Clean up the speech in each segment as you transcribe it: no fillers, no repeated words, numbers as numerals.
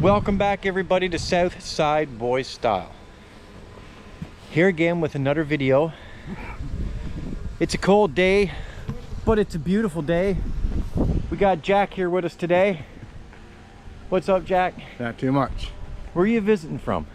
Welcome back everybody to Southside Boy Style. Here again with another video. It's a cold day, but it's a beautiful day. We got Jack here with us today. What's up, Jack? Not too much. Where are you visiting from?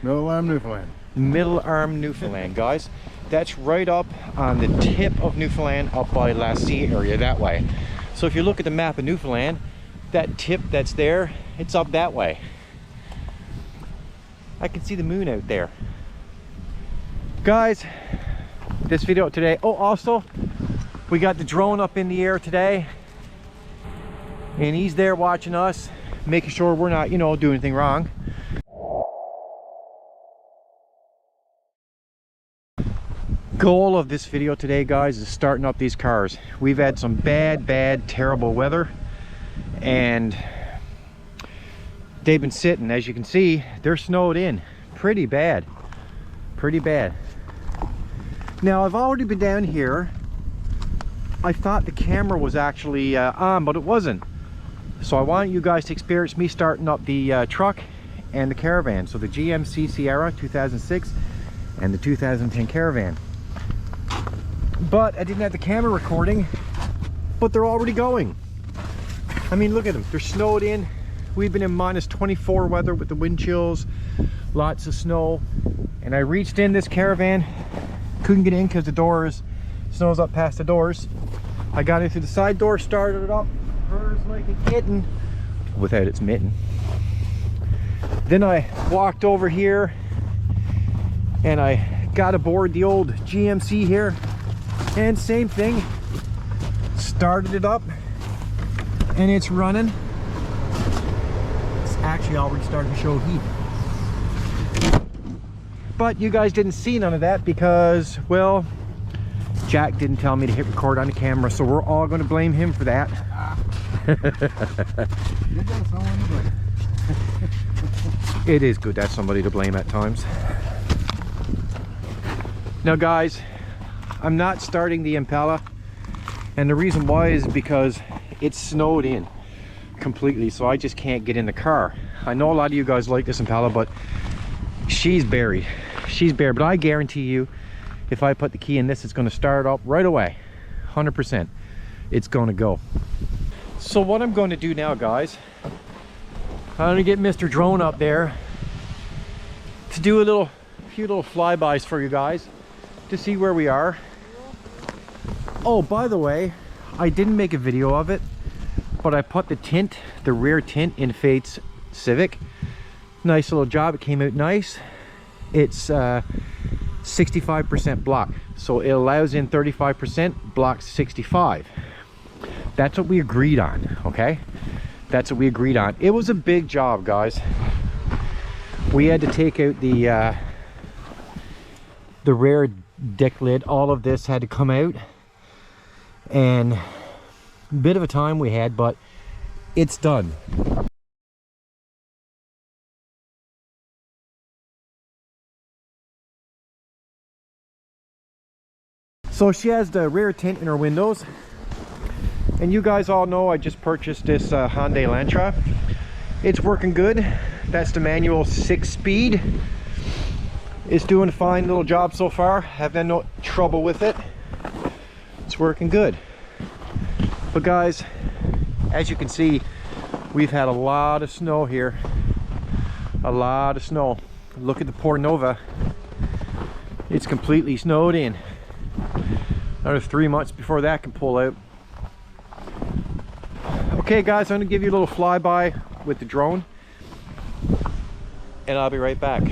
Middle Arm, Newfoundland. Middle Arm, Newfoundland, guys. That's right up on the tip of Newfoundland, up by La Sea area that way. So if you look at the map of Newfoundland, that tip that's there, it's up that way. I can see the moon out there. Guys, this video today, oh, also, we got the drone up in the air today. And he's there watching us, making sure we're not, doing anything wrong. Goal of this video today, guys, is starting up these cars. We've had some bad, terrible weather. And they've been sitting, as you can see, they're snowed in pretty bad. Now I've already been down here. I thought the camera was actually on, but it wasn't. So I want you guys to experience me starting up the truck and the caravan. So the GMC Seirra 2006 and the 2010 caravan. But I didn't have the camera recording, but they're already going. I mean, look at them, they're snowed in. We've been in minus 24 weather with the wind chills, lots of snow. And I reached in this caravan, couldn't get in because the doors, snow's up past the doors. I got in through the side door, started it up, purrs like a kitten, without its mitten. Then I walked over here and I got aboard the old GMC here, and same thing, started it up. And it's running. It's actually already starting to show heat. But you guys didn't see none of that because, well, Jack didn't tell me to hit record on the camera, so we're all going to blame him for that. It is good to have somebody to blame at times. Now guys, I'm not starting the Impala, and the reason why is because it's snowed in completely, so I just can't get in the car. I know a lot of you guys like this Impala, but she's buried. She's buried, but I guarantee you, if I put the key in this, it's going to start up right away. 100%. It's going to go. So what I'm going to do now, guys, I'm going to get Mr. Drone up there to do a few little flybys for you guys to see where we are. Oh, by the way, I didn't make a video of it, but I put the tint, the rear tint, in Fate's Civic. Nice little job, it came out nice. It's 65% block, so it allows in 35%, blocks 65. That's what we agreed on, okay? That's what we agreed on. It was a big job, guys. We had to take out the rear deck lid. All of this had to come out. And a bit of a time we had, but it's done. So she has the rear tint in her windows, and you guys all know I just purchased this Hyundai Elantra. It's working good. That's the manual 6-speed. It's doing a fine little job so far. Haven't had no trouble with it. It's working good. But guys, as you can see, we've had a lot of snow here. A lot of snow. Look at the Port Nova. It's completely snowed in. Another 3 months before that can pull out. Okay guys, I'm gonna give you a little flyby with the drone, and I'll be right back.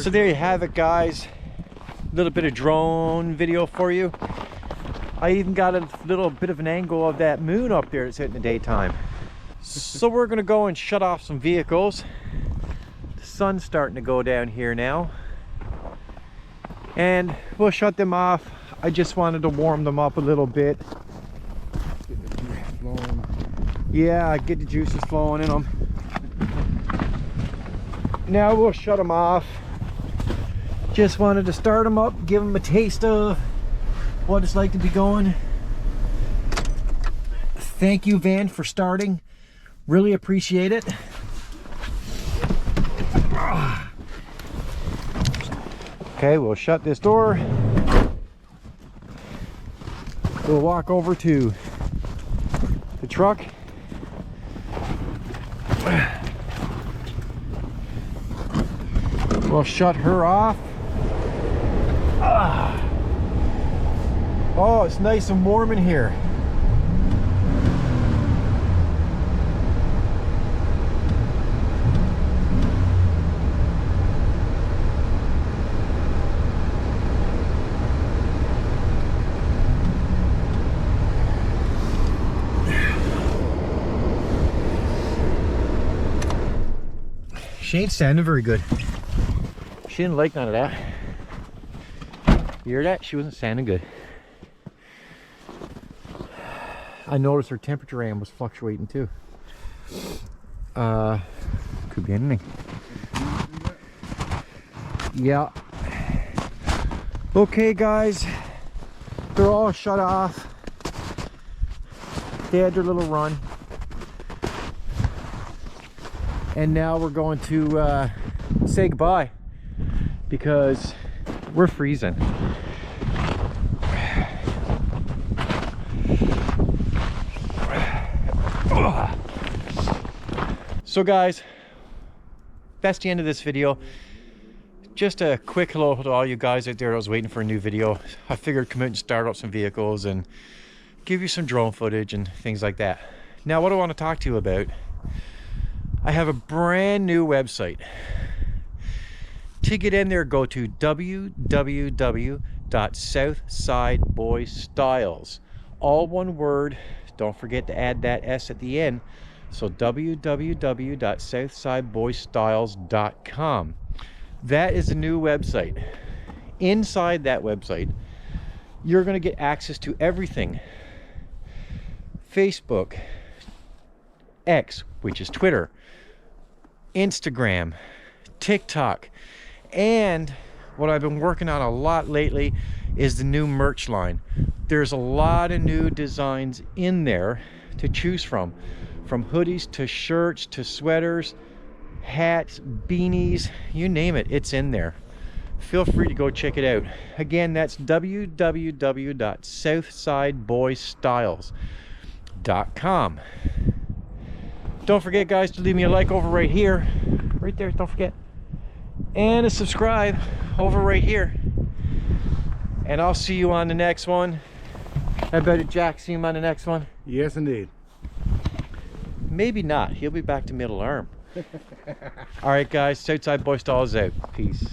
So there you have it, guys. A little bit of drone video for you. I even got a little bit of an angle of that moon up there that's hitting the daytime. So we're gonna go and shut off some vehicles. The sun's starting to go down here now, and we'll shut them off. I just wanted to warm them up a little bit. Get the juice flowing. Yeah, get the juices flowing in them. Now we'll shut them off. Just wanted to start them up, give them a taste of what it's like to be going. Thank you, Van, for starting. Really appreciate it. Okay, we'll shut this door. We'll walk over to the truck. We'll shut her off. Oh, it's nice and warm in here. She ain't sounding very good. She didn't like none of that. You hear that? She wasn't sounding good. I noticed her temperature aim was fluctuating too. Could be anything. Yeah. Okay, guys. They're all shut off. They had their little run. And now we're going to say goodbye because we're freezing. So guys, that's the end of this video. Just a quick hello to all you guys out there that was waiting for a new video. I figured come out and start up some vehicles and give you some drone footage and things like that. Now what I want to talk to you about, I have a brand new website. To get in there, go to www.southsideboystyle. All one word. Don't forget to add that S at the end. So www.southsideboystyle.com. That is a new website. Inside that website, you're going to get access to everything. Facebook, X, which is Twitter, Instagram, TikTok, and what I've been working on a lot lately is the new merch line. There's a lot of new designs in there to choose from hoodies to shirts to sweaters, hats, beanies, you name it, it's in there. Feel free to go check it out. Again, that's www.southsideboystyle.com. Don't forget, guys, to leave me a like over right here, right there, don't forget, and a subscribe over right here. And I'll see you on the next one. I better Jack see him on the next one. Yes, indeed. Maybe not. He'll be back to middle arm. All right, guys. Southside Boy Style is out. Peace.